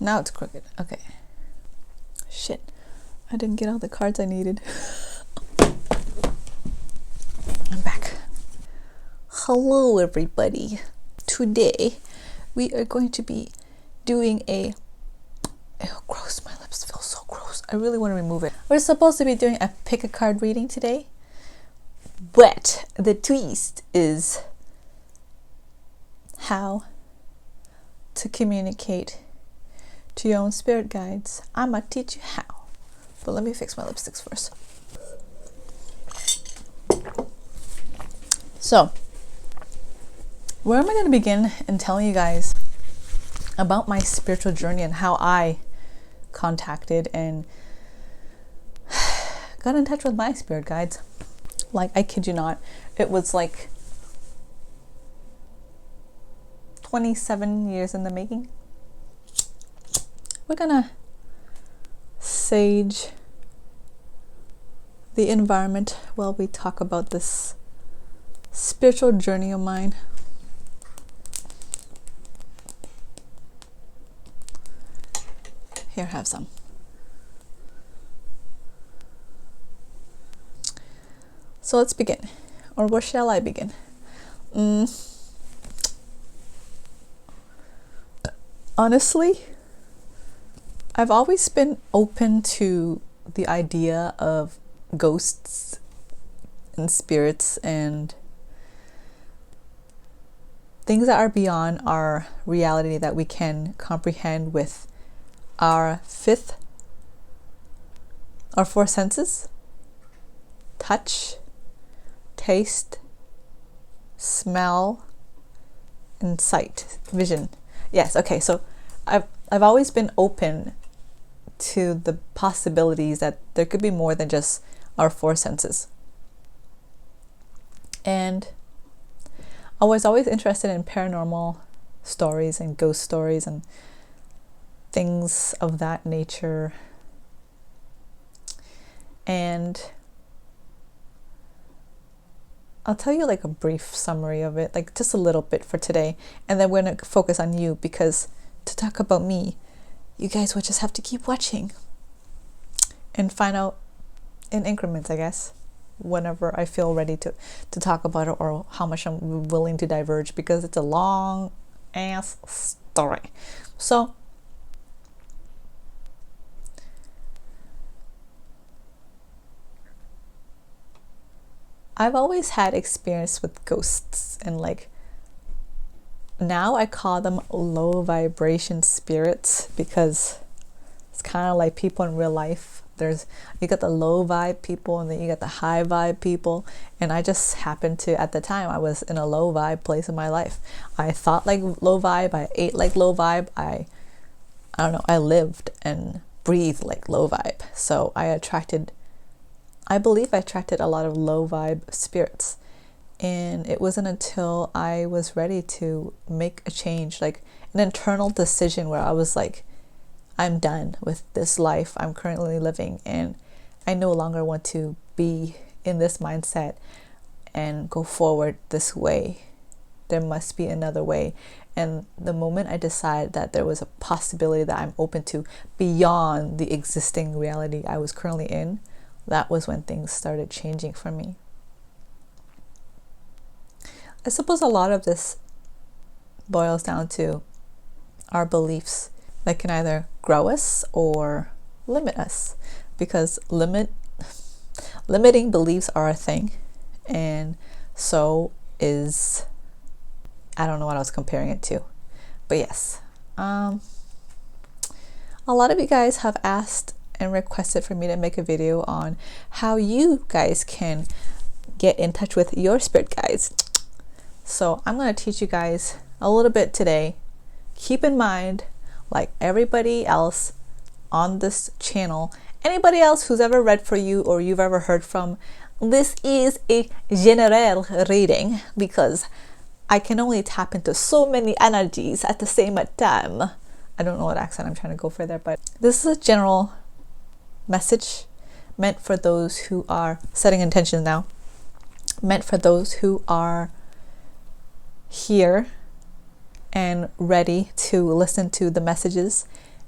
Now it's crooked. Okay. Shit. I didn't get all the cards I needed. I'm back. Hello, everybody. Today, we are going to be doing a... Oh, gross. My lips feel so gross. I really want to remove it. We're supposed to be doing a pick a card reading today. But the twist is how to communicate to your own spirit guides. I'm gonna teach you how. But let me fix my lipsticks first. So, where am I going to begin in telling you guys about my spiritual journey and how I contacted and got in touch with my spirit guides? Like, I kid you not, it was like 27 years in the making. We're gonna sage the environment while we talk about this spiritual journey of mine. Here, have some. So let's begin. Or where shall I begin? Honestly, I've always been open to the idea of ghosts and spirits and things that are beyond our reality that we can comprehend with our four senses: touch, taste, smell, and sight, vision. Yes, okay, so I've always been open to the possibilities that there could be more than just our four senses. And I was always interested in paranormal stories and ghost stories and things of that nature. And I'll tell you like a brief summary of it, like just a little bit for today. And then we're going to focus on you, because to talk about me, you guys will just have to keep watching and find out in increments, I guess, whenever I feel ready to talk about it, or how much I'm willing to diverge, because it's a long ass story. So I've always had experience with ghosts, and like now I call them low vibration spirits, because it's kind of like people in real life. You got the low vibe people, and then you got the high vibe people, and I just happened to, at the time, I was in a low vibe place in my life. I thought like low vibe, I ate like low vibe, I don't know, I lived and breathed like low vibe. So I believe I attracted a lot of low vibe spirits. And it wasn't until I was ready to make a change, like an internal decision where I was like, I'm done with this life I'm currently living, and I no longer want to be in this mindset and go forward this way. There must be another way. And the moment I decided that there was a possibility that I'm open to beyond the existing reality I was currently in, that was when things started changing for me. I suppose a lot of this boils down to our beliefs that can either grow us or limit us, because limiting beliefs are a thing, and so is, I don't know what I was comparing it to, but yes, a lot of you guys have asked and requested for me to make a video on how you guys can get in touch with your spirit guides. So I'm going to teach you guys a little bit today. Keep in mind, like everybody else on this channel, anybody else who's ever read for you or you've ever heard from, this is a general reading, because I can only tap into so many energies at the same time. I don't know what accent I'm trying to go for there, but this is a general message meant for those who are setting intentions now, meant for those who are here and ready to listen to the messages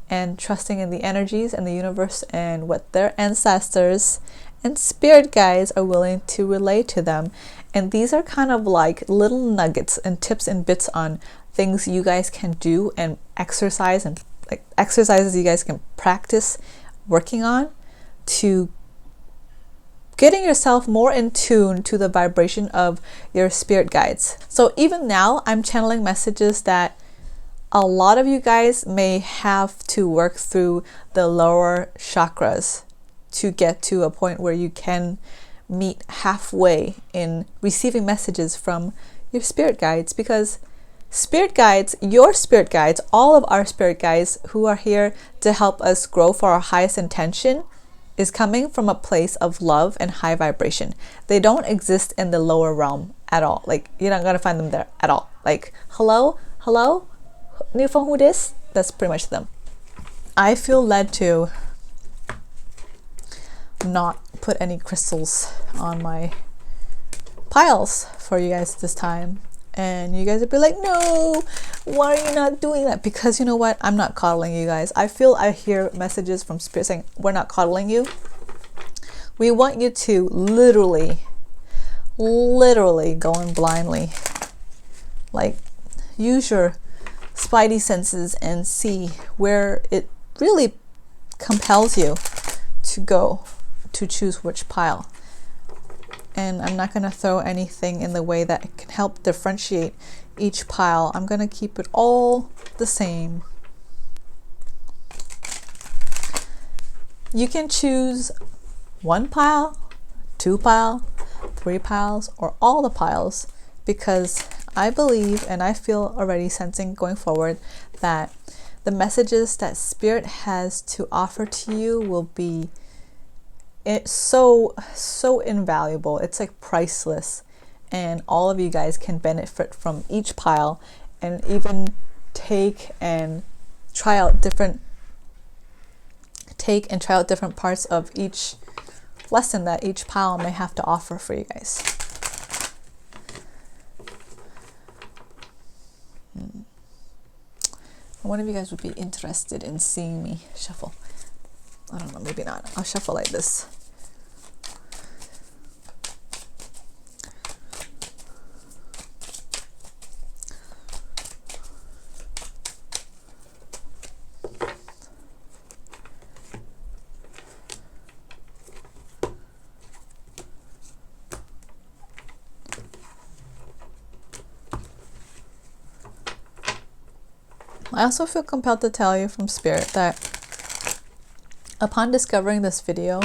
and trusting in the energies and the universe and what their ancestors and spirit guides are willing to relay to them. And these are kind of like little nuggets and tips and bits on things you guys can do and exercise, and like exercises you guys can practice working on to getting yourself more in tune to the vibration of your spirit guides. So even now, I'm channeling messages that a lot of you guys may have to work through the lower chakras to get to a point where you can meet halfway in receiving messages from your spirit guides, because spirit guides, your spirit guides, all of our spirit guides who are here to help us grow for our highest intention is coming from a place of love and high vibration. They don't exist in the lower realm at all. Like, you're not gonna find them there at all. Like, hello, new phone, who this? That's pretty much them. I feel led to not put any crystals on my piles for you guys this time. And you guys would be like, no, why are you not doing that? Because you know what? I'm not coddling you guys. I hear messages from spirit saying, we're not coddling you. We want you to literally go in blindly. Like, use your spidey senses and see where it really compels you to go to choose which pile. And I'm not going to throw anything in the way that can help differentiate each pile. I'm going to keep it all the same. You can choose one pile, two pile, three piles, or all the piles, because I believe and I feel already sensing going forward that the messages that Spirit has to offer to you will be so invaluable. It's like priceless, and all of you guys can benefit from each pile and even take and try out different parts of each lesson that each pile may have to offer for you guys. One of you guys would be interested in seeing me shuffle. I don't know, maybe not. I'll shuffle like this. I also feel compelled to tell you from Spirit that upon discovering this video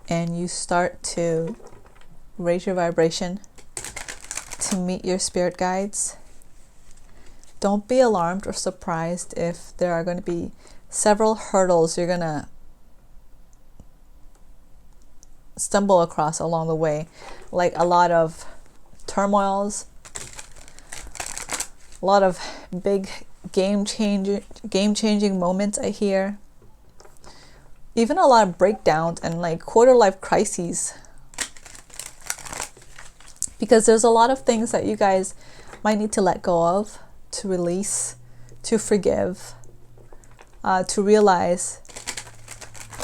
and you start to raise your vibration to meet your spirit guides, don't be alarmed or surprised if there are going to be several hurdles you're going to stumble across along the way, like a lot of turmoils, a lot of big game-changing moments I hear. Even a lot of breakdowns and like quarter-life crises. Because there's a lot of things that you guys might need to let go of, to release, to forgive, to realize,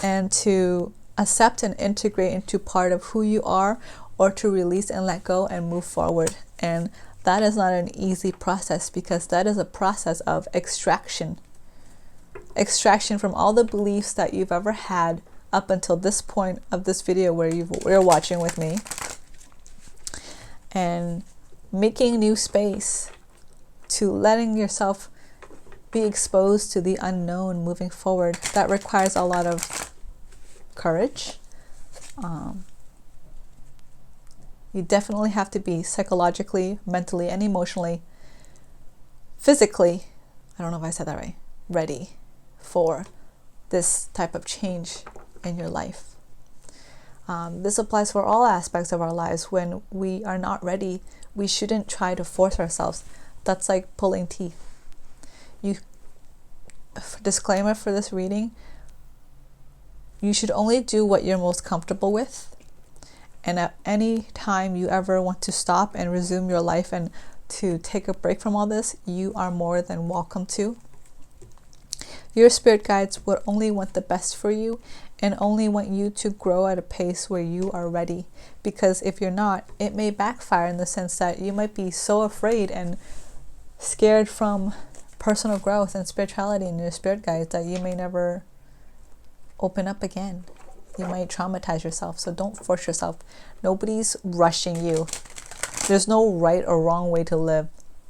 and to accept and integrate into part of who you are, or to release and let go and move forward. And that is not an easy process, because that is a process of extraction from all the beliefs that you've ever had up until this point of this video where you're watching with me, and making new space to letting yourself be exposed to the unknown moving forward. That requires a lot of courage. You definitely have to be psychologically, mentally, and emotionally, physically, I don't know if I said that right, ready for this type of change in your life. This applies for all aspects of our lives. When we are not ready, we shouldn't try to force ourselves. That's like pulling teeth. Disclaimer for this reading, you should only do what you're most comfortable with. And at any time you ever want to stop and resume your life and to take a break from all this, you are more than welcome to. Your spirit guides would only want the best for you and only want you to grow at a pace where you are ready. Because if you're not, it may backfire in the sense that you might be so afraid and scared from personal growth and spirituality and your spirit guides that you may never open up again. You might traumatize yourself. So don't force yourself. Nobody's rushing you. There's no right or wrong way to live,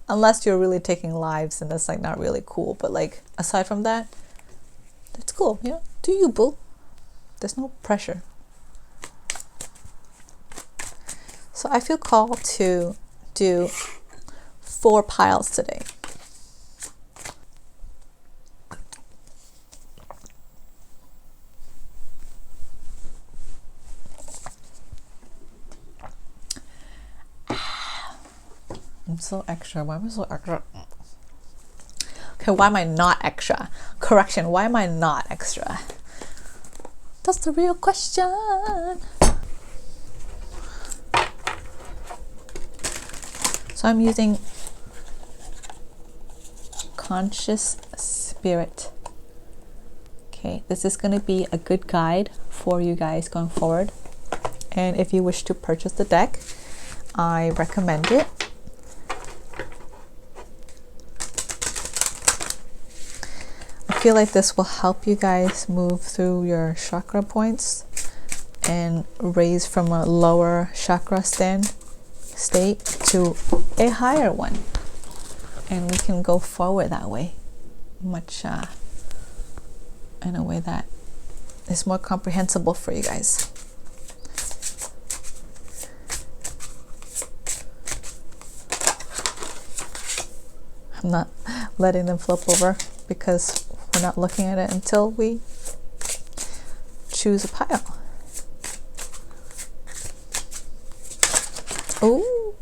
unless you're really taking lives, and that's like not really cool. But like aside from that, it's cool. You know, do you, boo? There's no pressure. So I feel called to do 4 piles today. I'm so extra. Why am I so extra? Okay, why am I not extra? Correction, why am I not extra? That's the real question. So I'm using Conscious Spirit. Okay, this is going to be a good guide for you guys going forward. And if you wish to purchase the deck, I recommend it. I feel like this will help you guys move through your chakra points and raise from a lower chakra state to a higher one, and we can go forward that way much in a way that is more comprehensible for you guys. I'm not letting them flip over because we're not looking at it until we choose a pile. Oh,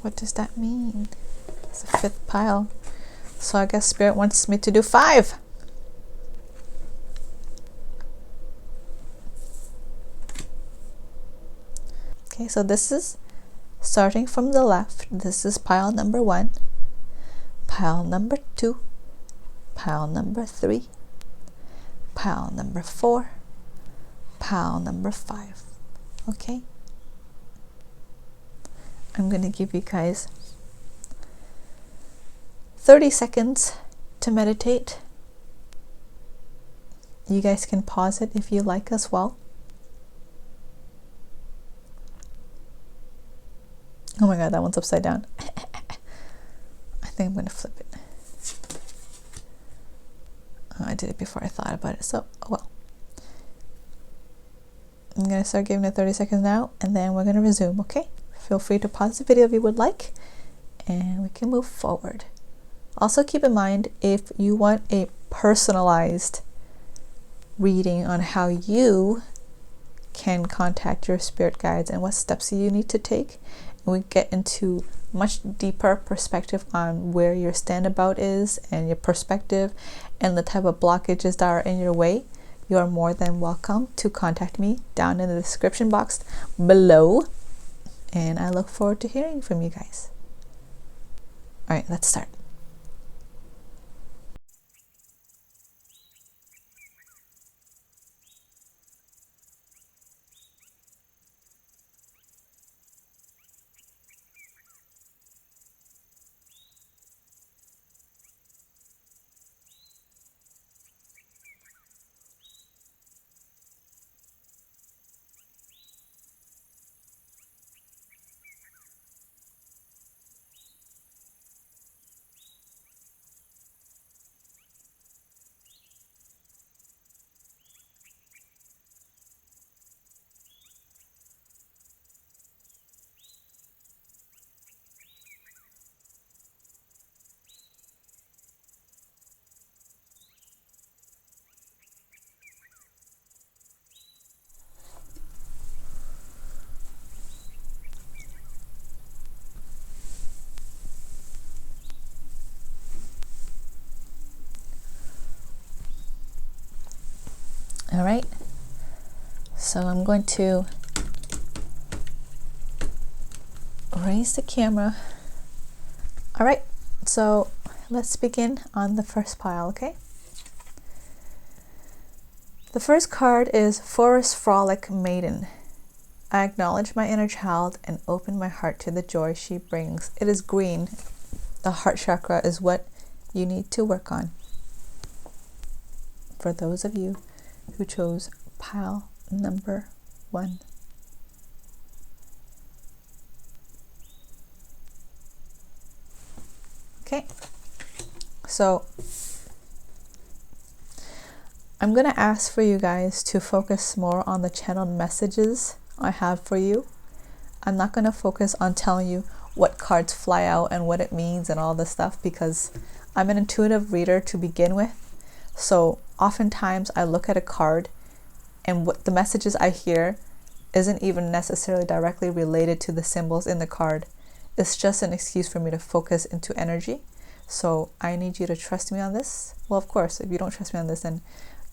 what does that mean? It's a 5th pile. So I guess Spirit wants me to do 5. Okay, so this is starting from the left. This is pile number 1, pile number 2, pile number 3, pile number 4, pile number 5. Okay, I'm going to give you guys 30 seconds to meditate. You guys can pause it if you like as well. Oh my god, that one's upside down. I think I'm going to flip it. Oh, I did it before I thought about it, so oh well. I'm going to start giving it 30 seconds now, and then we're going to resume, okay? Feel free to pause the video if you would like, and we can move forward. Also keep in mind, if you want a personalized reading on how you can contact your spirit guides and what steps you need to take, and we get into much deeper perspective on where your standabout is and your perspective and the type of blockages that are in your way, you are more than welcome to contact me down in the description box below, and I look forward to hearing from you guys. All right, let's start. All right, so I'm going to raise the camera. All right, so let's begin on the first pile, okay? The first card is Forest Frolic Maiden. I acknowledge my inner child and open my heart to the joy she brings. It is green. The heart chakra is what you need to work on. For those of you who chose pile number 1. Okay, so I'm going to ask for you guys to focus more on the channeled messages I have for you. I'm not going to focus on telling you what cards fly out and what it means and all this stuff, because I'm an intuitive reader to begin with. So oftentimes I look at a card and what the messages I hear isn't even necessarily directly related to the symbols in the card. It's just an excuse for me to focus into energy. So I need you to trust me on this. Well, of course, if you don't trust me on this, then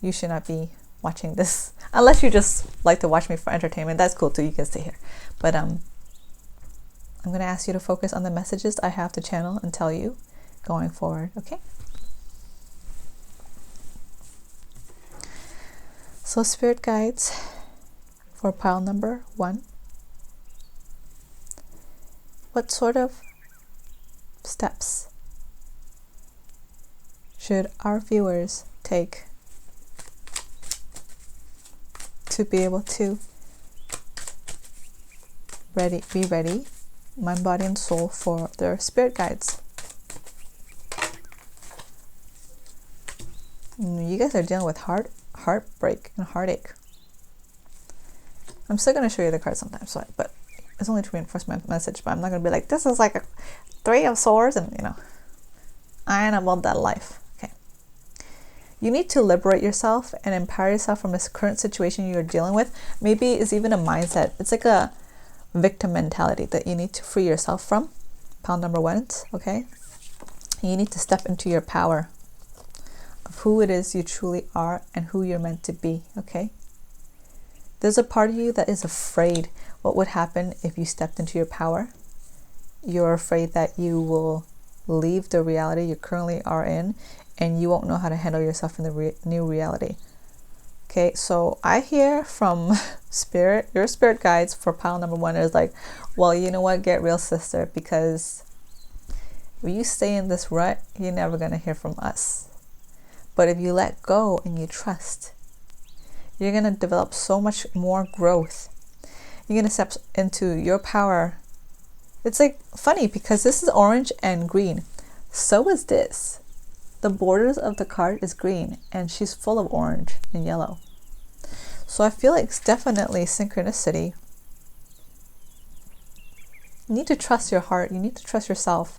you should not be watching this. Unless you just like to watch me for entertainment. That's cool too. You can stay here. But I'm going to ask you to focus on the messages I have to channel and tell you going forward. Okay? So spirit guides for pile number 1. What sort of steps should our viewers take to be able to be ready, mind, body, and soul, for their spirit guides? You guys are dealing with heartbreak and heartache. I'm still going to show you the cards sometimes, but it's only to reinforce my message. But I'm not going to be like, this is like a 3 of swords, and I ain't about that life. Okay, you need to liberate yourself and empower yourself from this current situation you're dealing with. Maybe it's even a mindset. It's like a victim mentality that you need to free yourself from. Pile number 1, okay? You need to step into your power of who it is you truly are and who you're meant to be, okay? There's a part of you that is afraid what would happen if you stepped into your power. You're afraid that you will leave the reality you currently are in and you won't know how to handle yourself in the new reality. Okay, so I hear from spirit, your spirit guides for pile number 1 is like, well, you know what, get real, sister, because if you stay in this rut, you're never going to hear from us. But if you let go and you trust, you're going to develop so much more growth. You're going to step into your power. It's like funny because this is orange and green. So is this. The borders of the card is green and she's full of orange and yellow. So I feel like it's definitely synchronicity. You need to trust your heart. You need to trust yourself.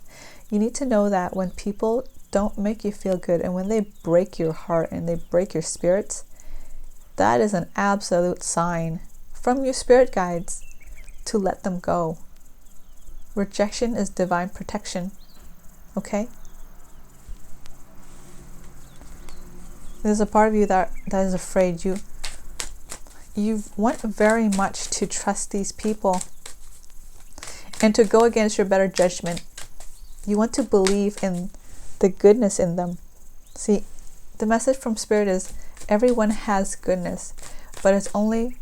You need to know that when people don't make you feel good and when they break your heart and they break your spirits, that is an absolute sign from your spirit guides to let them go. Rejection is divine protection. Okay? There's a part of you that is afraid. You want very much to trust these people and to go against your better judgment. You want to believe in the goodness in them. See, the message from Spirit is everyone has goodness, but it's only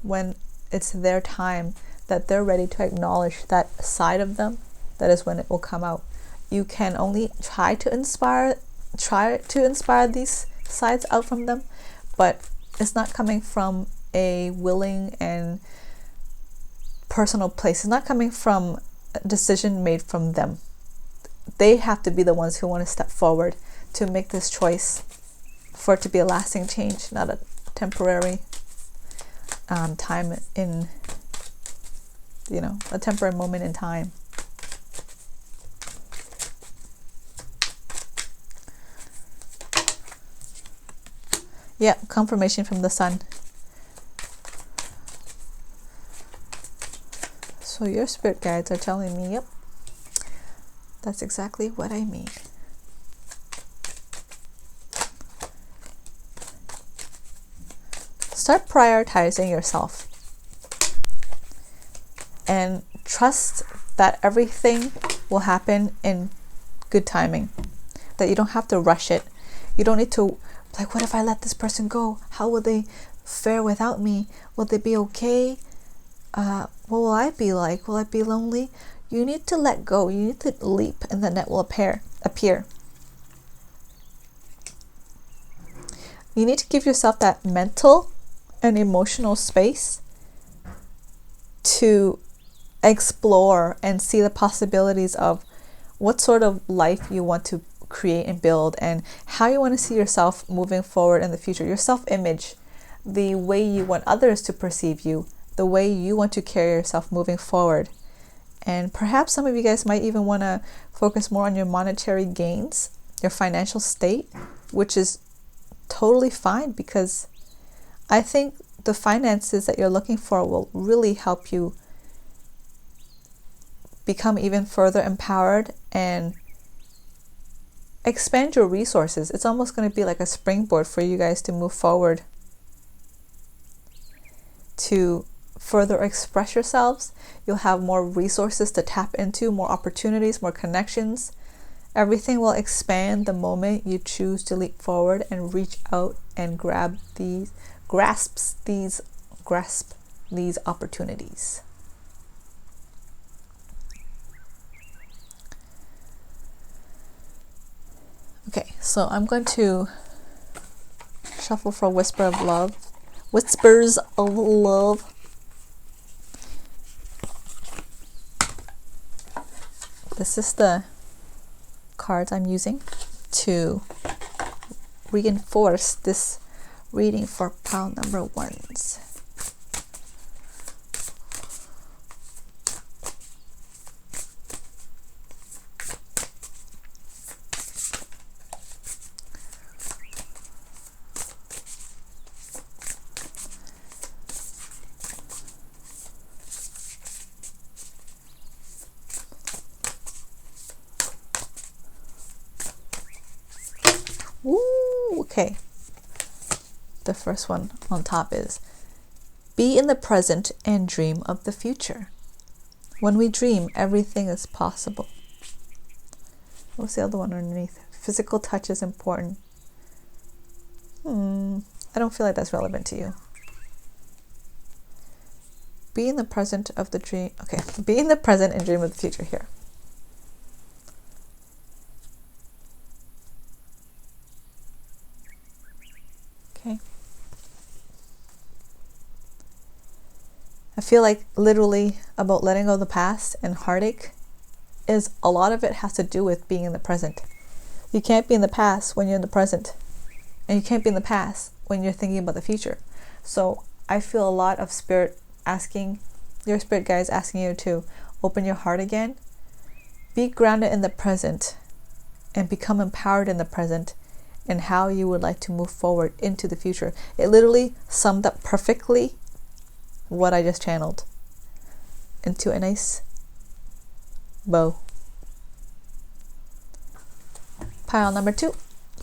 when it's their time that they're ready to acknowledge that side of them, that is when it will come out. You can only try to inspire these sides out from them, but it's not coming from a willing and personal place. It's not coming from a decision made from them. They have to be the ones who want to step forward to make this choice for it to be a lasting change, not a temporary time in, a temporary moment in time. Yeah, confirmation from the sun. So your spirit guides are telling me, yep, that's exactly what I mean. Start prioritizing yourself and trust that everything will happen in good timing, that you don't have to rush it. You don't need to, like, what if I let this person go? How will they fare without me? Will they be okay? What will I be like? Will I be lonely? You need to let go. You need to leap, and the net will appear. You need to give yourself that mental and emotional space to explore and see the possibilities of what sort of life you want to create and build, and how you want to see yourself moving forward in the future. Your self-image, the way you want others to perceive you, the way you want to carry yourself moving forward. And perhaps some of you guys might even want to focus more on your monetary gains, your financial state, which is totally fine, because I think the finances that you're looking for will really help you become even further empowered and expand your resources. It's almost going to be like a springboard for you guys to move forward, to further express yourselves. You'll have more resources to tap into, more opportunities, more connections. Everything will expand the moment you choose to leap forward and reach out and grasp these opportunities. Okay, so I'm going to shuffle for whispers of love. This is the cards I'm using to reinforce this reading for pile number ones. Ooh, okay. The first one on top is, be in the present and dream of the future. When we dream, everything is possible. What's the other one underneath? Physical touch is important. I don't feel like that's relevant to you. Be in the present of the dream. Okay, be in the present and dream of the future here. Okay. I feel like literally about letting go of the past and heartache is a lot of it has to do with being in the present. You can't be in the past when you're in the present, and you can't be in the past when you're thinking about the future. So I feel a lot of spirit asking, your spirit guides asking you to open your heart again, be grounded in the present, and become empowered in the present and how you would like to move forward into the future. It literally summed up perfectly what I just channeled into a nice bow. Pile number 2.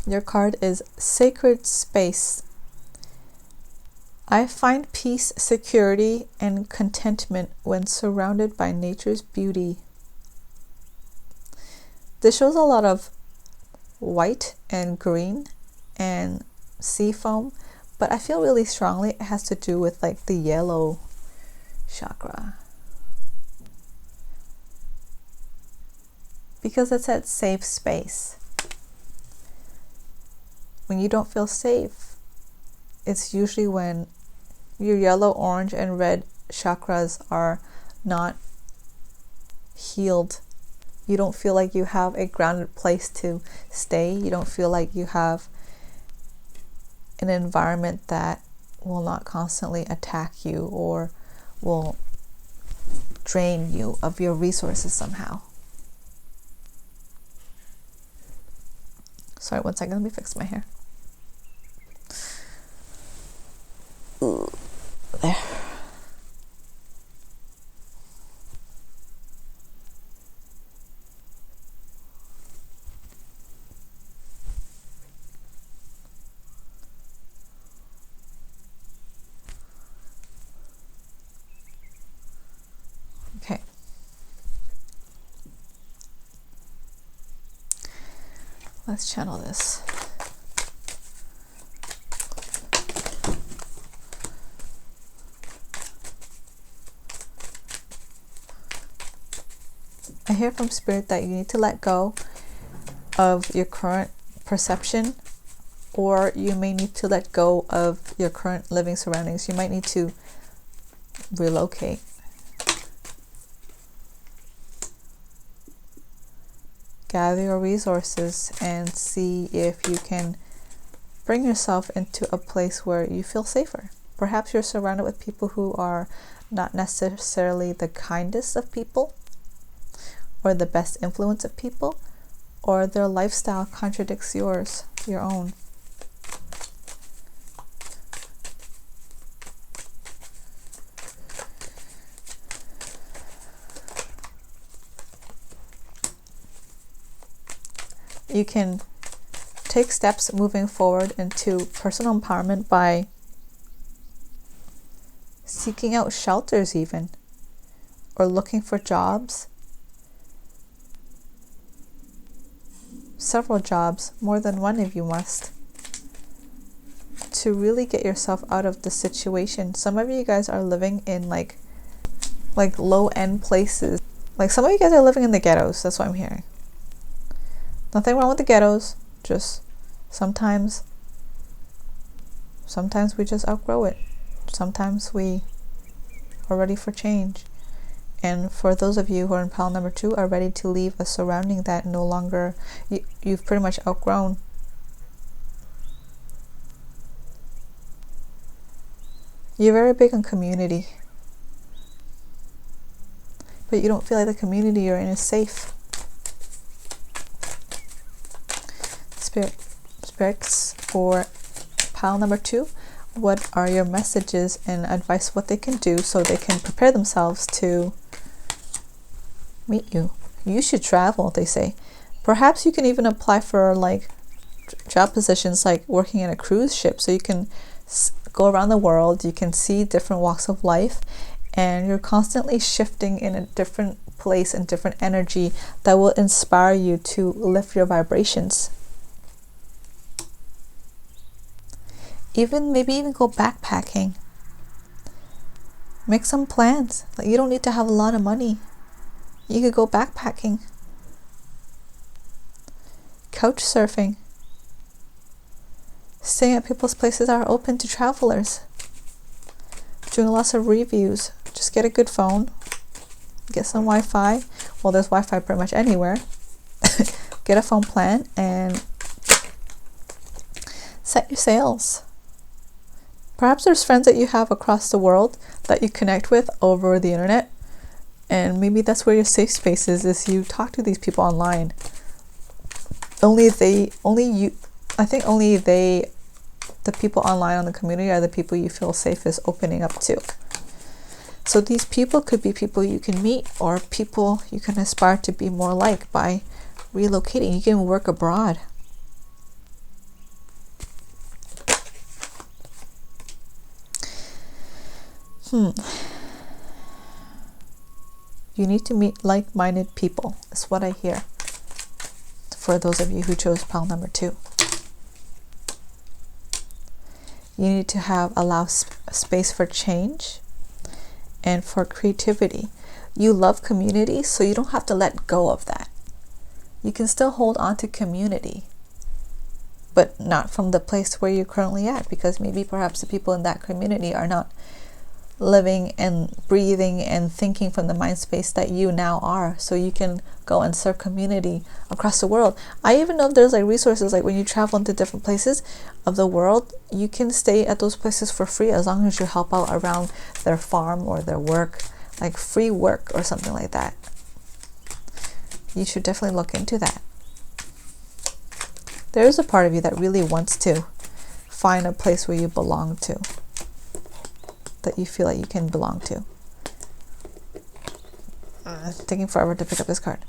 Your card is Sacred Space. I find peace, security, and contentment when surrounded by nature's beauty. This shows a lot of white and green and sea foam, but I feel really strongly it has to do with like the yellow chakra, because it's that safe space. When you don't feel safe, it's usually when your yellow, orange, and red chakras are not healed. You don't feel like you have a grounded place to stay. You don't feel like you have an environment that will not constantly attack you or will drain you of your resources somehow. Sorry, one second, let me fix my hair. Ooh, there. Okay. Let's channel this. I hear from Spirit that you need to let go of your current perception, or you may need to let go of your current living surroundings. You might need to relocate. Gather your resources and see if you can bring yourself into a place where you feel safer. Perhaps you're surrounded with people who are not necessarily the kindest of people or the best influence of people, or their lifestyle contradicts your own. You can take steps moving forward into personal empowerment by seeking out shelters even, or looking for jobs, several jobs, more than one if you must, to really get yourself out of the situation. Some of you guys are living in like low-end places. Like some of you guys are living in the ghettos. That's what I'm hearing. Nothing wrong with the ghettos, just sometimes we just outgrow it. Sometimes we are ready for change. And for those of you who are in pile number 2 are ready to leave a surrounding that no longer you've pretty much outgrown. You're very big on community, but you don't feel like the community you're in is safe. Spirits for pile number 2, what are your messages and advice what they can do so they can prepare themselves to meet you? You should travel, they say. Perhaps you can even apply for like job positions like working in a cruise ship, so you can go around the world, you can see different walks of life, and you're constantly shifting in a different place and different energy that will inspire you to lift your vibrations. Maybe even go backpacking. Make some plans. Like, you don't need to have a lot of money. You could go backpacking. Couch surfing. Staying at people's places that are open to travelers. Doing lots of reviews. Just get a good phone. Get some Wi-Fi. Well, there's Wi-Fi pretty much anywhere. Get a phone plan and set your sails. Perhaps there's friends that you have across the world that you connect with over the internet, and maybe that's where your safe space is you talk to these people online. The people online on the community are the people you feel safest opening up to. So these people could be people you can meet, or people you can aspire to be more like by relocating. You can work abroad. You need to meet like-minded people, is what I hear for those of you who chose pile number 2. You need to allow space for change and for creativity. You love community, so you don't have to let go of that. You can still hold on to community, but not from the place where you're currently at, because maybe perhaps the people in that community are not living and breathing and thinking from the mind space that you now are. So you can go and serve community across the world. I even know there's like resources, like when you travel into different places of the world, you can stay at those places for free as long as you help out around their farm or their work, like free work or something like that. You should definitely look into that. There is a part of you that really wants to find a place where you belong to, that you feel like you can belong to. It's taking forever to pick up this card.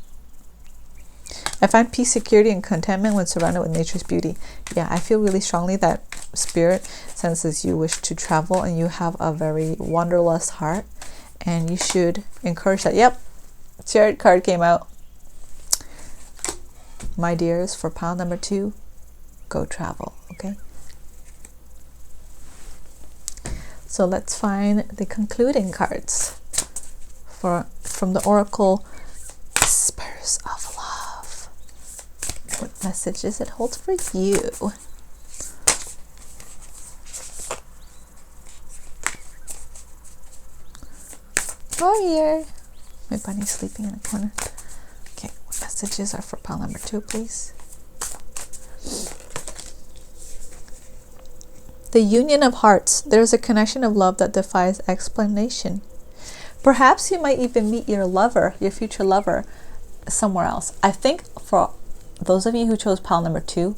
I find peace, security, and contentment when surrounded with nature's beauty. Yeah, I feel really strongly that Spirit senses you wish to travel and you have a very wanderlust heart, and you should encourage that. Yep, Chariot card came out. my dears, for pile number 2, go travel, okay? So let's find the concluding cards from the Oracle Spurs of Love. What messages it holds for you? Warrior. My bunny's sleeping in the corner. Okay, what messages are for pile number 2, please? The union of hearts. There's a connection of love that defies explanation. Perhaps you might even meet your lover, your future lover, somewhere else. I think for those of you who chose pile number 2,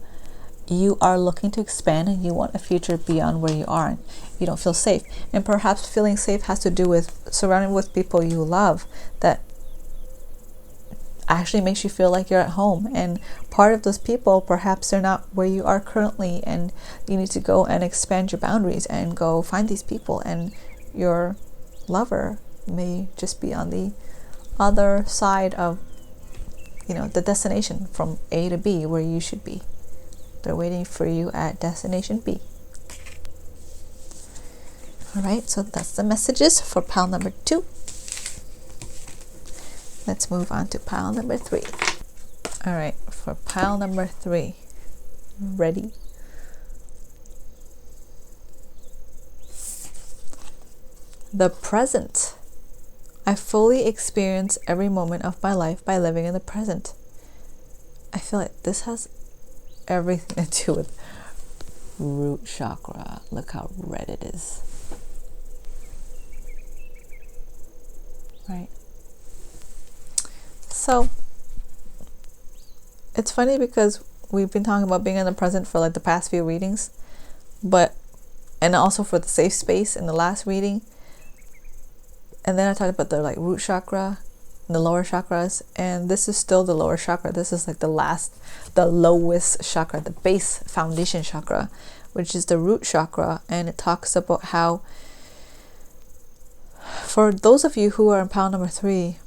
you are looking to expand and you want a future beyond where you are and you don't feel safe. And perhaps feeling safe has to do with surrounding with people you love that actually makes you feel like you're at home. And part of those people, perhaps they're not where you are currently, and you need to go and expand your boundaries and go find these people, and your lover may just be on the other side of, you know, the destination from A to B where you should be. They're waiting for you at destination B. All right, so that's the messages for pile number 2. Let's move on to pile number 3. All right, for pile number 3, ready? The present. I fully experience every moment of my life by living in the present. I feel like this has everything to do with root chakra. Look how red it is. Right. So it's funny because we've been talking about being in the present for like the past few readings, and also for the safe space in the last reading. And then I talked about the like root chakra, the lower chakras, and this is still the lower chakra. This is like the lowest chakra, the base foundation chakra, which is the root chakra. And it talks about how, for those of you who are in pile number 3,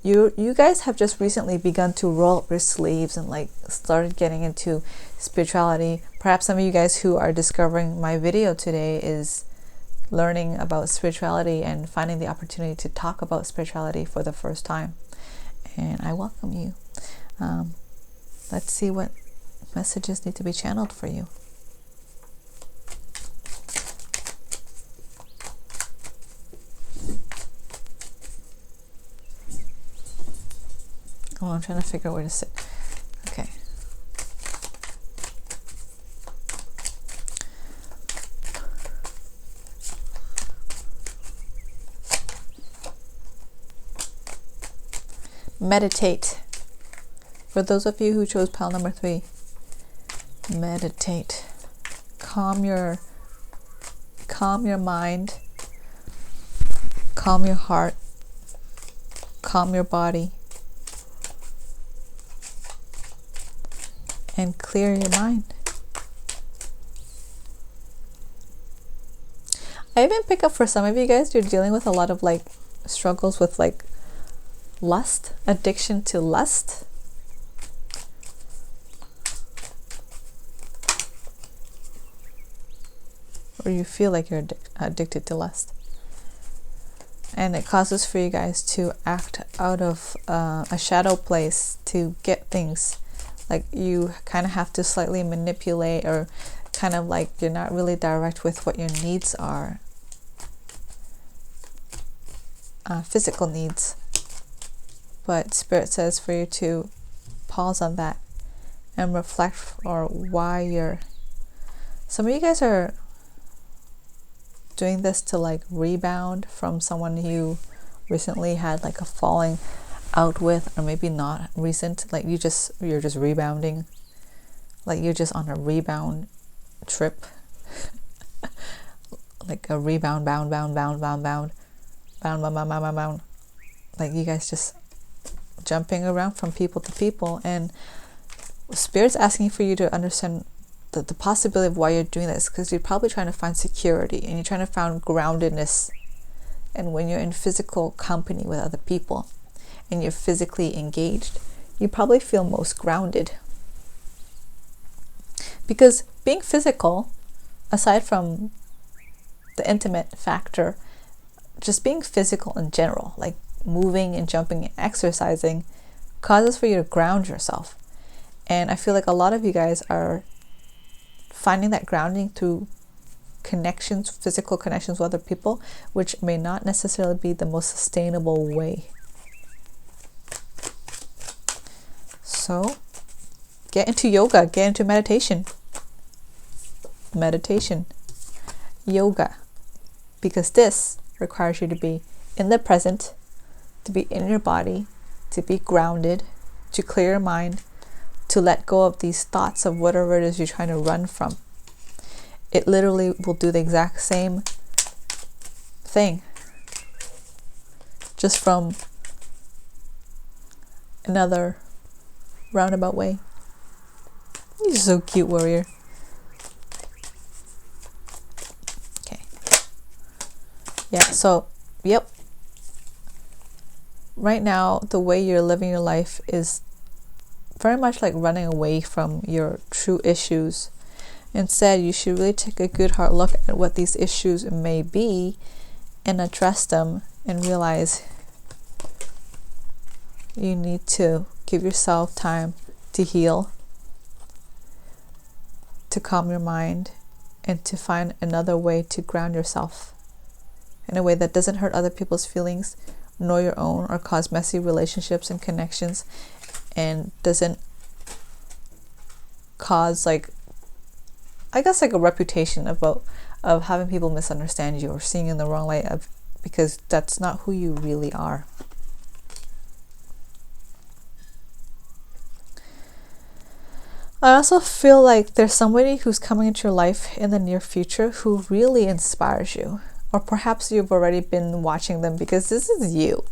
you guys have just recently begun to roll up your sleeves and like started getting into spirituality. Perhaps some of you guys who are discovering my video today is learning about spirituality and finding the opportunity to talk about spirituality for the first time, and I welcome you. Let's see what messages need to be channeled for you. Oh, I'm trying to figure out where to sit. Okay. Meditate. For those of you who chose pile number 3, meditate. Calm your mind, calm your heart, calm your body, and clear your mind. I even pick up for some of you guys, you're dealing with a lot of like struggles with like lust, addiction to lust. Or you feel like you're addicted to lust. And it causes for you guys to act out of a shadow place to get things. Like you kind of have to slightly manipulate, or kind of like you're not really direct with what your needs are. Physical needs. But Spirit says for you to pause on that and reflect or why you're... Some of you guys are doing this to like rebound from someone you recently had like a falling out with, or maybe not recent, like you're just rebounding, like you're just on a rebound trip. Like a rebound bound like you guys just jumping around from people to people, and Spirit's asking for you to understand the possibility of why you're doing this, because you're probably trying to find security and you're trying to find groundedness. And when you're in physical company with other people and you're physically engaged, you probably feel most grounded. Because being physical, aside from the intimate factor, just being physical in general, like moving and jumping and exercising, causes for you to ground yourself. And I feel like a lot of you guys are finding that grounding through connections, physical connections with other people, which may not necessarily be the most sustainable way. So get into yoga, get into meditation, yoga, because this requires you to be in the present, to be in your body, to be grounded, to clear your mind, to let go of these thoughts of whatever it is you're trying to run from. It literally will do the exact same thing, just from another roundabout way. You're so cute, warrior. Okay. Yeah, so, yep. Right now, the way you're living your life is very much like running away from your true issues. Instead, you should really take a good hard look at what these issues may be and address them and realize you need to give yourself time to heal, to calm your mind, and to find another way to ground yourself in a way that doesn't hurt other people's feelings nor your own, or cause messy relationships and connections, and doesn't cause like a reputation of having people misunderstand you or seeing you in the wrong light, because that's not who you really are. I also feel like there's somebody who's coming into your life in the near future who really inspires you, or perhaps you've already been watching them, because this is you.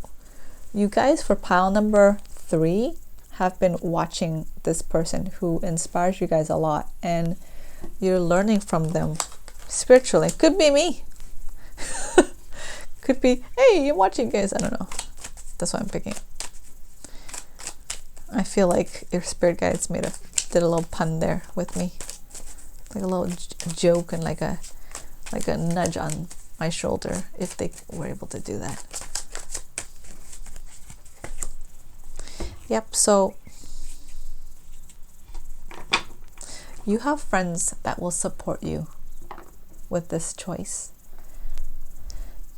You guys, for pile number 3, have been watching this person who inspires you guys a lot, and you're learning from them spiritually. Could be me. Could be, hey, you're watching, guys. I don't know. That's what I'm picking. I feel like your spirit guides did a little pun there with me, like a little joke and like a nudge on my shoulder, if they were able to do that. Yep. So you have friends that will support you with this choice.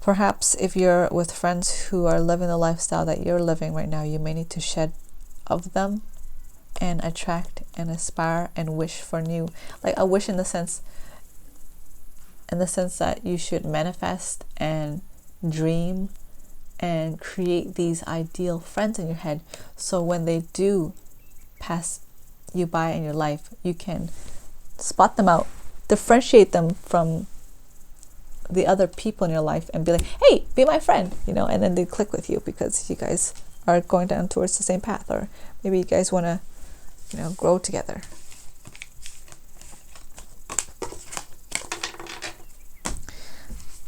Perhaps if you're with friends who are living the lifestyle that you're living right now, you may need to shed of them and attract and aspire and wish for new. Like a wish in the sense that you should manifest and dream and create these ideal friends in your head, so when they do pass you by in your life, you can spot them out, differentiate them from the other people in your life, and be like, hey, be my friend, and then they click with you because you guys are going down towards the same path, or maybe you guys want to grow together.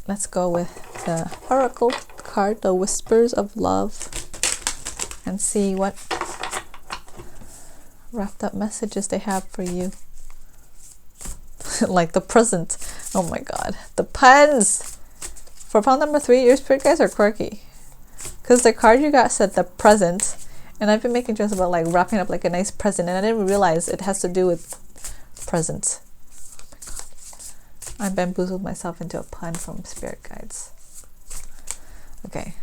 Let's go with the Oracle card, the Whispers of Love, and see what wrapped up messages they have for you. Like the present. Oh my god, the puns! For pile number 3, your spirit guys are quirky, because the card you got said the present, and I've been making jokes about like wrapping up like a nice present, and I didn't realize it has to do with presents. Oh my god, I bamboozled myself into a pun from spirit guides. Okay.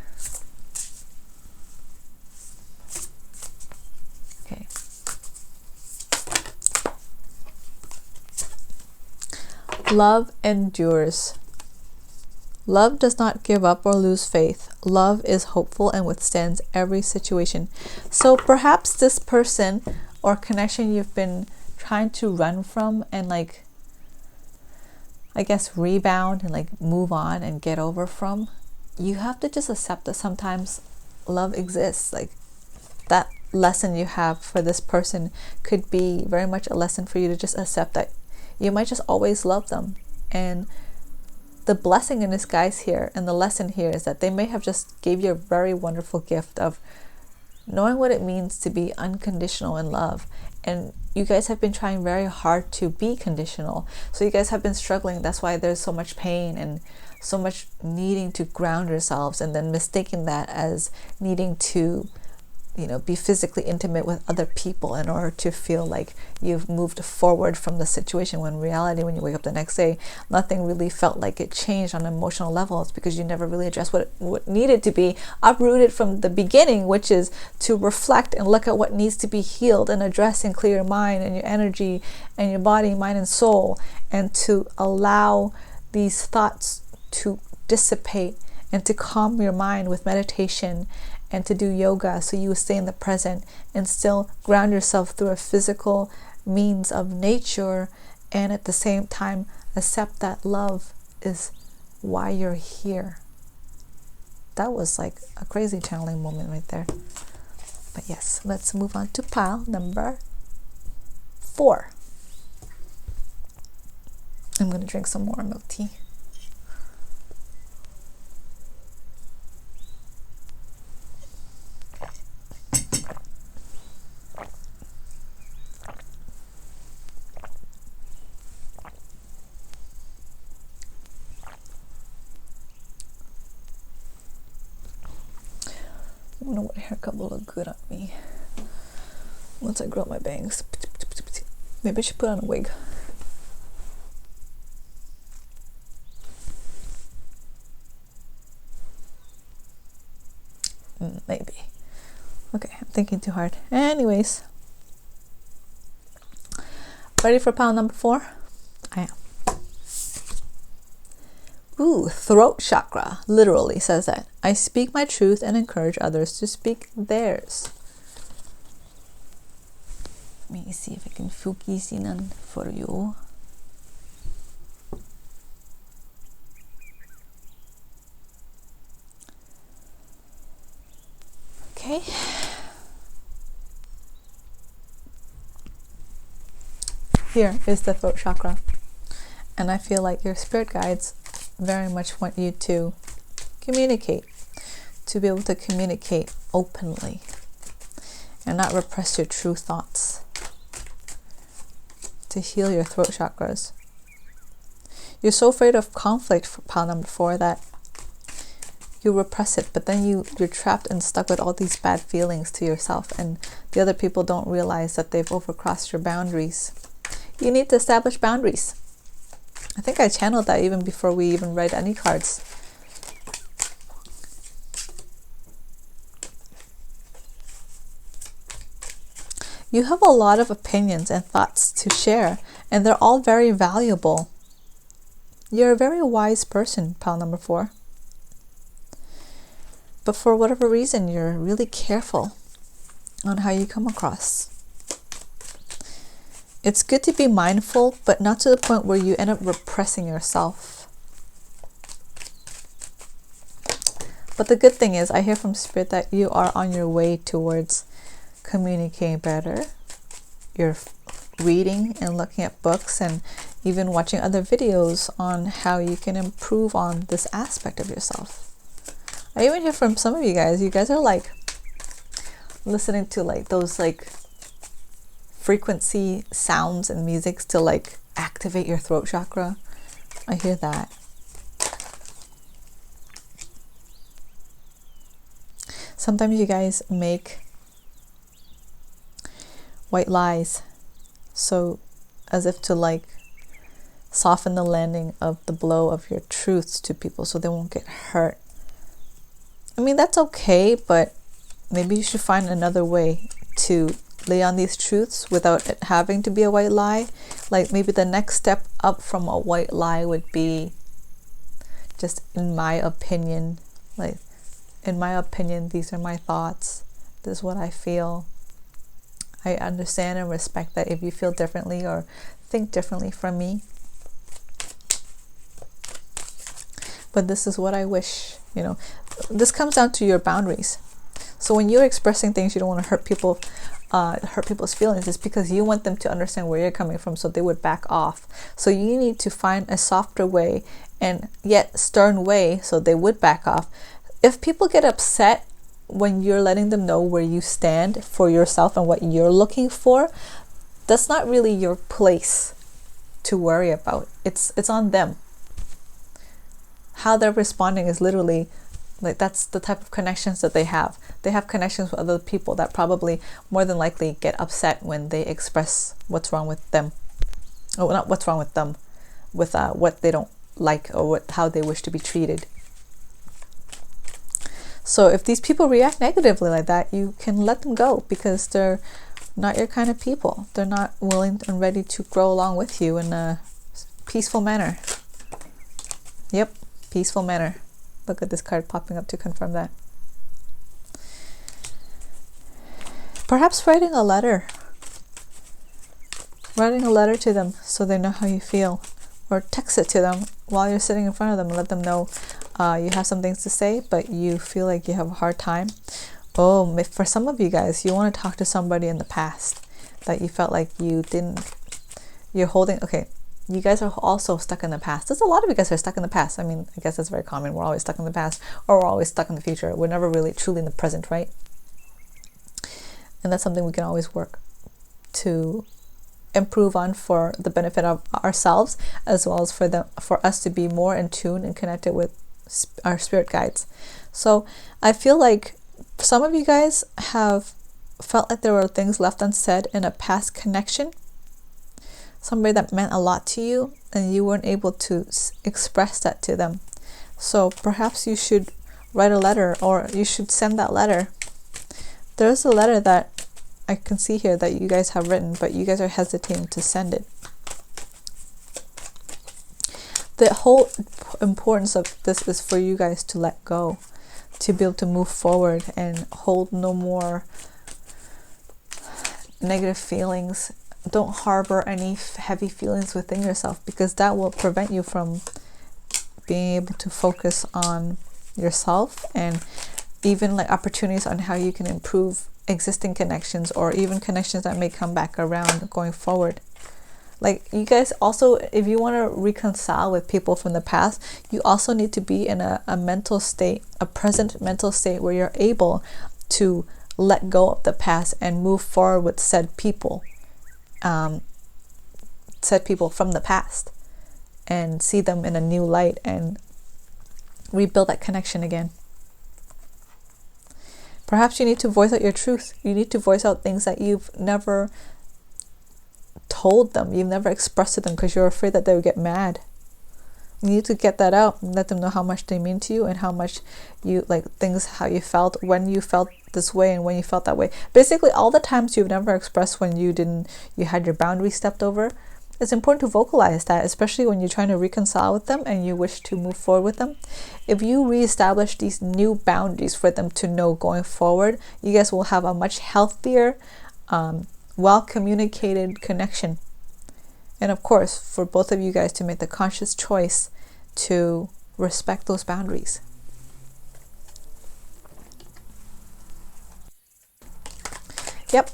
Love endures. Love does not give up or lose faith. Love is hopeful and withstands every situation. So perhaps this person or connection you've been trying to run from and rebound and move on and get over from, you have to just accept that sometimes love exists. That lesson you have for this person could be very much a lesson for you to just accept that you might just always love them. And the blessing in disguise here and the lesson here is that they may have just gave you a very wonderful gift of knowing what it means to be unconditional in love. And you guys have been trying very hard to be conditional. So you guys have been struggling. That's why there's so much pain and so much needing to ground yourselves, and then mistaking that as needing to, be physically intimate with other people in order to feel like you've moved forward from the situation, when in reality, when you wake up the next day, nothing really felt like it changed on an emotional level. It's because you never really addressed what needed to be uprooted from the beginning, which is to reflect and look at what needs to be healed and address and clear your mind and your energy and your body, mind and soul, and to allow these thoughts to dissipate and to calm your mind with meditation and to do yoga, so you stay in the present and still ground yourself through a physical means of nature, and at the same time accept that love is why you're here. That was like a crazy channeling moment right there. But yes, let's move on to pile number 4. I'm going to drink some more milk tea. I wonder what haircut will look good on me once I grow out my bangs. Maybe I should put on a wig. Maybe. Okay, I'm thinking too hard. Anyways, ready for pile number 4? I am. Ooh, throat chakra literally says that. I speak my truth and encourage others to speak theirs. Let me see if I can focus in on for you. Okay. Here is the throat chakra. And I feel like your spirit guides very much want you to communicate, to be able to communicate openly and not repress your true thoughts, to heal your throat chakras. You're so afraid of conflict, for pile number 4, that you repress it, but then you're trapped and stuck with all these bad feelings to yourself, and the other people don't realize that they've overcrossed your boundaries. You need to establish boundaries. I think I channeled that even before we even read any cards. You have a lot of opinions and thoughts to share, and they're all very valuable. You're a very wise person, pile number 4. But for whatever reason, you're really careful on how you come across. It's good to be mindful, but not to the point where you end up repressing yourself. But the good thing is, I hear from Spirit that you are on your way towards communicating better. You're reading and looking at books and even watching other videos on how you can improve on this aspect of yourself. I even hear from some of you guys are like listening to like those like frequency sounds and musics to like activate your throat chakra. I hear that. Sometimes you guys make white lies, so as if to like soften the landing of the blow of your truths to people so they won't get hurt. I mean, that's okay, but maybe you should find another way to lay on these truths without it having to be a white lie. Like maybe the next step up from a white lie would be just, in my opinion, like, in my opinion, these are my thoughts. This is what I feel. I understand and respect that if you feel differently or think differently from me. But this is what I wish, This comes down to your boundaries. So when you're expressing things, you don't want to hurt people's feelings. It's because you want them to understand where you're coming from so they would back off. So you need to find a softer way and yet stern way so they would back off. If people get upset when you're letting them know where you stand for yourself and what you're looking for, that's not really your place to worry about. It's on them. How they're responding is literally like, that's the type of connections that they have. They have connections with other people that probably more than likely get upset when they express what's wrong with them. Oh, not what's wrong with them, with what they don't like or how they wish to be treated. So if these people react negatively like that, you can let them go, because they're not your kind of people. They're not willing and ready to grow along with you in a peaceful manner. Yep, peaceful manner. Look at this card popping up to confirm that. Perhaps writing a letter. Writing a letter to them so they know how you feel. Or text it to them while you're sitting in front of them and let them know you have some things to say, but you feel like you have a hard time. Oh, for some of you guys, you want to talk to somebody in the past that you felt like you're holding. Okay, you guys are also stuck in the past. There's a lot of you guys who are stuck in the past. I mean, I guess that's very common. We're always stuck in the past, or we're always stuck in the future. We're never really truly in the present, right? And that's something we can always work to improve on for the benefit of ourselves, as well as for us to be more in tune and connected with our spirit guides. So I feel like some of you guys have felt like there were things left unsaid in a past connection, somebody that meant a lot to you, and you weren't able to express that to them. So perhaps you should write a letter, or you should send that letter. There's a letter that I can see here that you guys have written, but you guys are hesitating to send it. The whole importance of this is for you guys to let go, to be able to move forward and hold no more negative feelings. Don't harbor any heavy feelings within yourself, because that will prevent you from being able to focus on yourself, and even like opportunities on how you can improve existing connections, or even connections that may come back around going forward. Like, you guys also, if you want to reconcile with people from the past, you also need to be in a mental state, a present mental state, where you're able to let go of the past and move forward with said people from the past, and see them in a new light and rebuild that connection again. Perhaps you need to voice out your truth. You need to voice out things that you've never told them, you've never expressed to them, because you're afraid that they would get mad. You need to get that out and let them know how much they mean to you, and how much you like things, how you felt when you felt this way and when you felt that way. Basically, all the times you've never expressed when you had your boundaries stepped over. It's important to vocalize that, especially when you're trying to reconcile with them and you wish to move forward with them. If you reestablish these new boundaries for them to know going forward, you guys will have a much healthier, well-communicated connection. And of course, for both of you guys to make the conscious choice to respect those boundaries. Yep.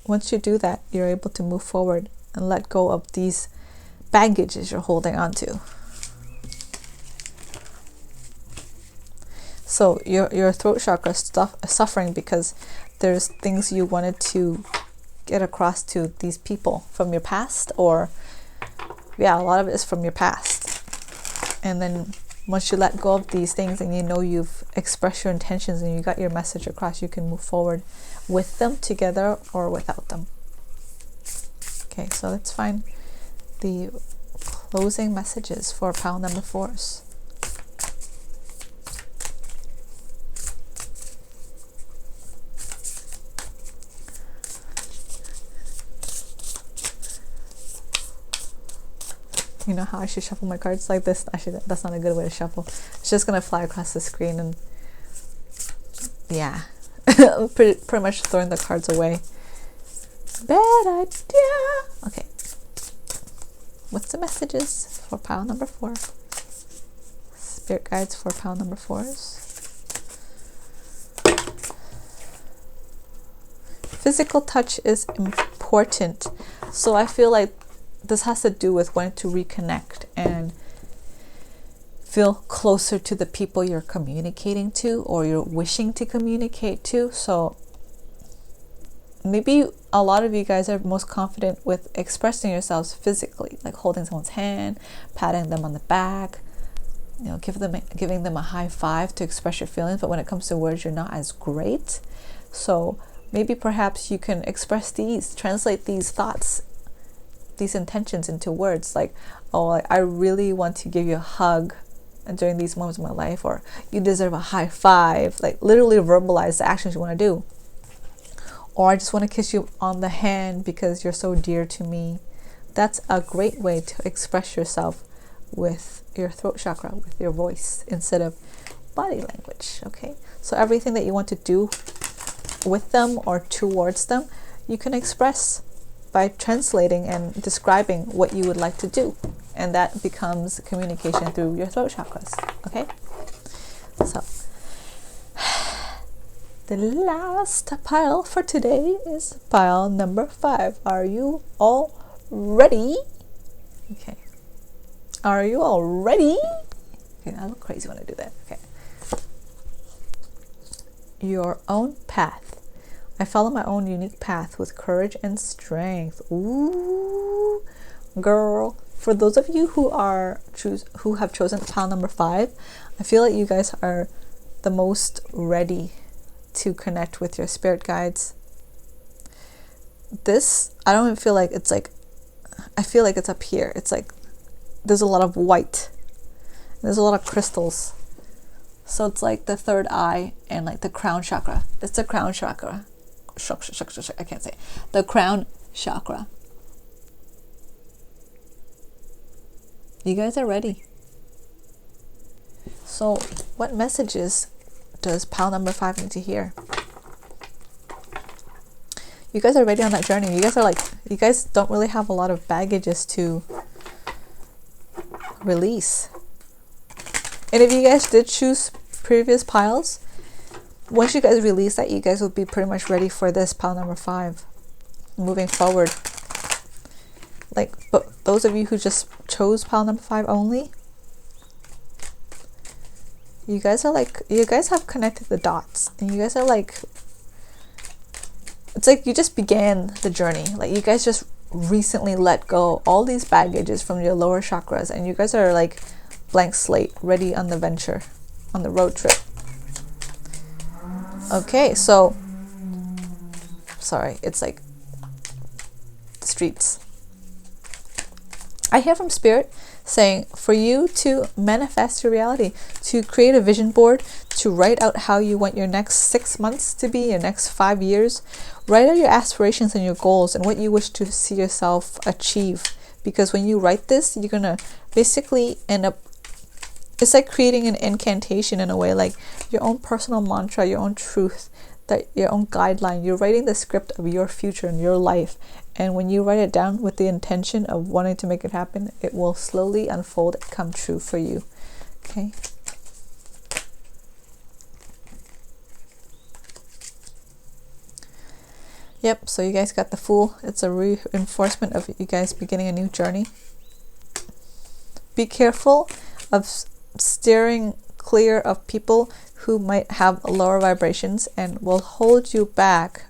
Once you do that, you're able to move forward and let go of these baggages you're holding on to. So your throat chakra is suffering because there's things you wanted to get across to these people from your past, or a lot of it is from your past. And then once you let go of these things and you know you've expressed your intentions and you got your message across, you can move forward with them, together or without them. Okay, so let's find the closing messages for pile number 4s. You know how I should shuffle my cards like this? Actually, that's not a good way to shuffle. It's just gonna fly across the screen, and yeah, pretty much throwing the cards away. Bad idea. Okay, what's the messages for pile number 4? Spirit guides for pile number 4s. Physical touch is important. So I feel like this has to do with wanting to reconnect and feel closer to the people you're communicating to or you're wishing to communicate to. So maybe a lot of you guys are most confident with expressing yourselves physically, like holding someone's hand, patting them on the back, giving them a high five to express your feelings. But when it comes to words, you're not as great. So maybe perhaps you can translate these thoughts, these intentions into words, like, oh, I really want to give you a hug during these moments of my life, or you deserve a high five. Like literally verbalize the actions you want to do. Or I just want to kiss you on the hand because you're so dear to me. That's a great way to express yourself with your throat chakra, with your voice, instead of body language. Okay, so everything that you want to do with them or towards them, you can express by translating and describing what you would like to do, and that becomes communication through your throat chakras. Okay, so the last pile for today is pile number 5. Are you all ready? Okay. Are you all ready? Okay, I look crazy when I do that. Okay. Your own path. I follow my own unique path with courage and strength. Ooh, girl. For those of you who have chosen pile number 5, I feel like you guys are the most ready to connect with your spirit guides. This, I don't even feel like it's like, I feel like it's up here. It's like there's a lot of white. There's a lot of crystals. So it's like the third eye and like the crown chakra. It's the crown chakra. I can't say. The crown chakra. You guys are ready. So what messages does pile number 5 need to hear? You guys are ready on that journey. You guys don't really have a lot of baggages to release. And if you guys did choose previous piles, once you guys release that, you guys will be pretty much ready for this pile number 5 moving forward. Like, but those of you who just chose pile number 5 only, you guys have connected the dots, and you guys are like, it's like you just began the journey. Like you guys just recently let go all these baggages from your lower chakras, and you guys are like blank slate, ready on the venture, on the road trip. Okay, so sorry, it's like the streets. I hear from Spirit saying for you to manifest your reality, to create a vision board, to write out how you want your next 6 months to be, your next 5 years. Write out your aspirations and your goals and what you wish to see yourself achieve. Because when you write this, you're going to basically end up, it's like creating an incantation in a way, like your own personal mantra, your own truth, that your own guideline. You're writing the script of your future and your life. And when you write it down with the intention of wanting to make it happen, it will slowly unfold and come true for you. Okay. Yep, so you guys got the Fool. It's a reinforcement of you guys beginning a new journey. Be careful of steering clear of people who might have lower vibrations and will hold you back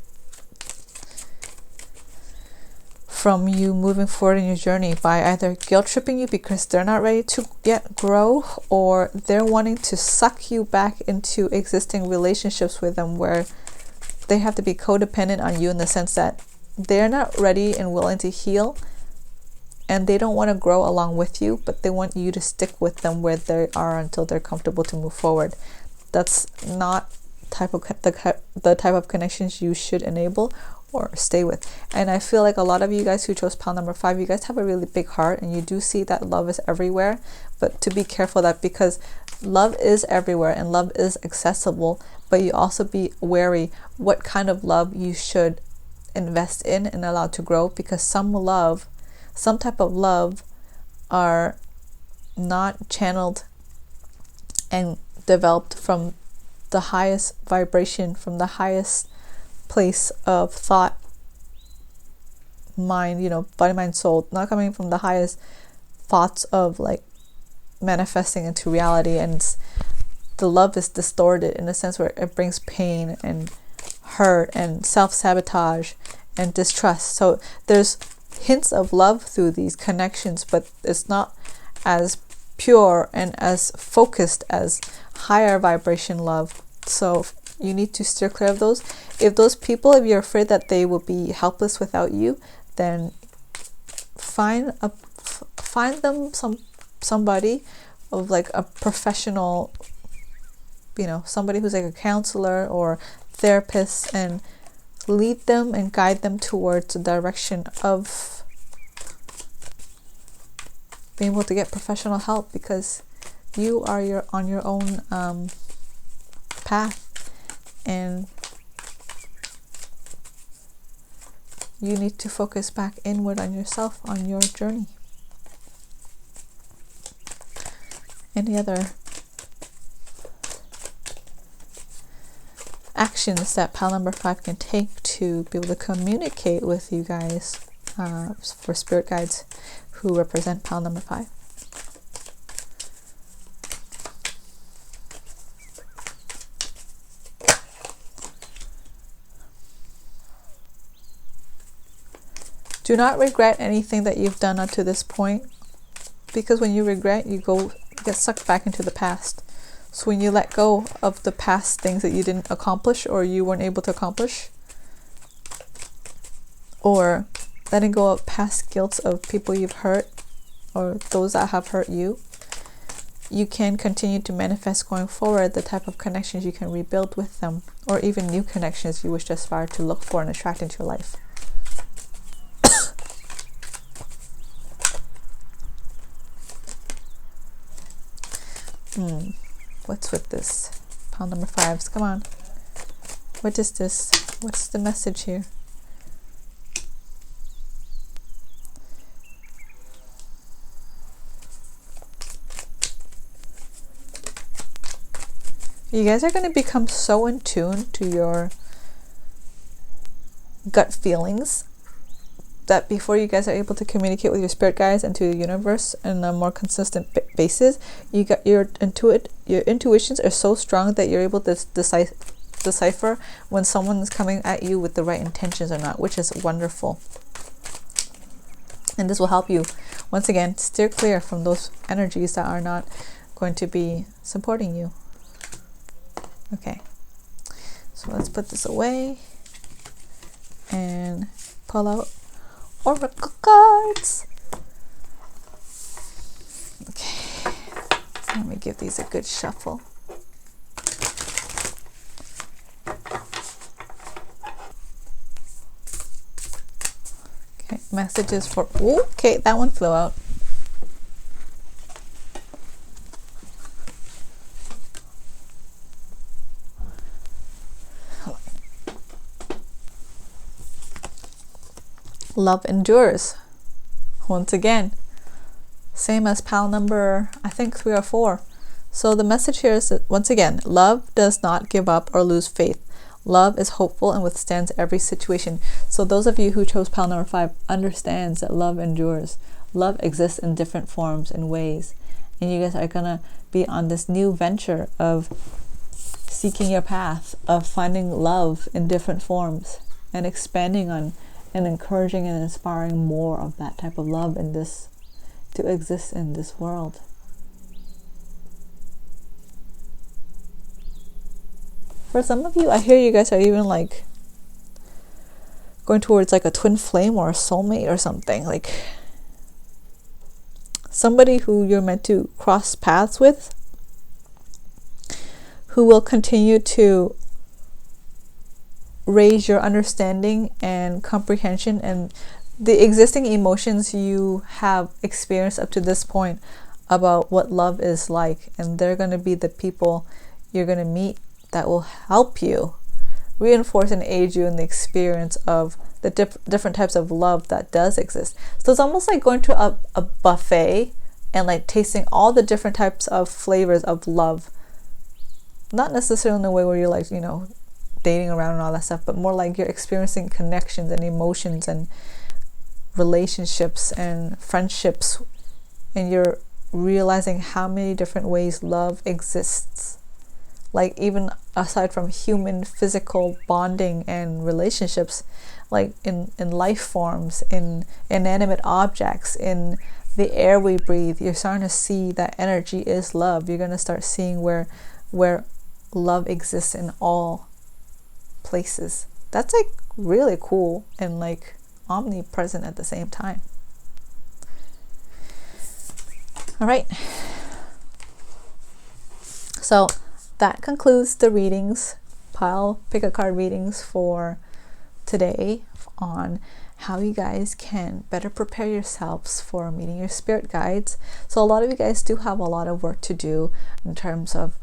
from you moving forward in your journey by either guilt tripping you because they're not ready to yet grow, or they're wanting to suck you back into existing relationships with them where they have to be codependent on you in the sense that they're not ready and willing to heal, and they don't want to grow along with you, but they want you to stick with them where they are until they're comfortable to move forward. That's not the type of connections you should enable or stay with. And I feel like a lot of you guys who chose pile number 5, you guys have a really big heart, and you do see that love is everywhere, but to be careful that, because love is everywhere and love is accessible, but you also be wary what kind of love you should invest in and allow to grow, because some type of love are not channeled and developed from the highest vibration, from the highest place of thought, mind, body, mind, soul, not coming from the highest thoughts of like manifesting into reality, and the love is distorted in a sense where it brings pain and hurt and self-sabotage and distrust. So there's hints of love through these connections, but it's not as pure and as focused as higher vibration love. So you need to steer clear of those. If those people, if you're afraid that they will be helpless without you, then find them somebody of like a professional, somebody who's like a counselor or therapist, and lead them and guide them towards the direction of being able to get professional help, because you are on your own path, and you need to focus back inward on yourself, on your journey. Any other actions that pile number 5 can take to be able to communicate with you guys for spirit guides who represent pile number 5? Do not regret anything that you've done up to this point, because when you regret, you get sucked back into the past. So when you let go of the past things that you didn't accomplish or you weren't able to accomplish, or letting go of past guilt of people you've hurt or those that have hurt you, you can continue to manifest going forward the type of connections you can rebuild with them, or even new connections you wish to aspire to look for and attract into your life. What's with this? Pile number 5s. Come on. What is this? What's the message here? You guys are going to become so in tune to your gut feelings that before you guys are able to communicate with your spirit guides and to the universe on a more consistent basis, you got your intuitions are so strong that you're able to decipher when someone is coming at you with the right intentions or not, which is wonderful. And this will help you once again steer clear from those energies that are not going to be supporting you. Okay, so let's put this away and pull out oracle cards. Okay, let me give these a good shuffle. Okay, messages for, okay, that one flew out. Love endures. Once again, same as pile number, I think 3 or 4. So the message here is that, once again, love does not give up or lose faith. Love is hopeful and withstands every situation. So those of you who chose pile number 5 understands that love endures. Love exists in different forms and ways. And you guys are going to be on this new venture of seeking your path, of finding love in different forms and expanding on and encouraging and inspiring more of that type of love in this to exist in this world. For some of you, I hear you guys are even like going towards like a twin flame or a soulmate or something, like somebody who you're meant to cross paths with, who will continue to raise your understanding and comprehension and the existing emotions you have experienced up to this point about what love is like. And they're going to be the people you're going to meet that will help you reinforce and aid you in the experience of the different types of love that does exist. So it's almost like going to a buffet and like tasting all the different types of flavors of love. Not necessarily in a way where you're like, dating around and all that stuff, but more like you're experiencing connections and emotions and relationships and friendships, and you're realizing how many different ways love exists. Like, even aside from human physical bonding and relationships, like in life forms, in inanimate objects, in the air we breathe, you're starting to see that energy is love. You're going to start seeing where love exists in all places. That's like really cool and like omnipresent at the same time. All right. So that concludes the readings, pick a card readings for today on how you guys can better prepare yourselves for meeting your spirit guides. So a lot of you guys do have a lot of work to do in terms of,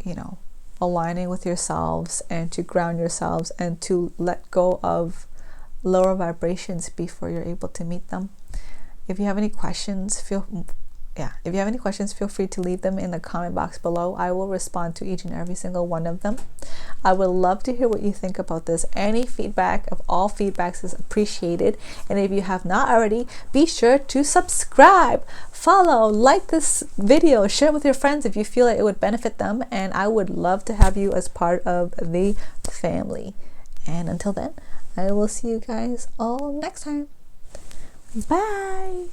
you know, aligning with yourselves and to ground yourselves and to let go of lower vibrations before you're able to meet them. If you have any questions, feel free to leave them in the comment box below. I will respond to each and every single one of them. I would love to hear what you think about this. Any feedback, of all feedbacks, is appreciated. And if you have not already, be sure to subscribe, follow, like this video, share it with your friends if you feel like it would benefit them. And I would love to have you as part of the family. And until then, I will see you guys all next time. Bye.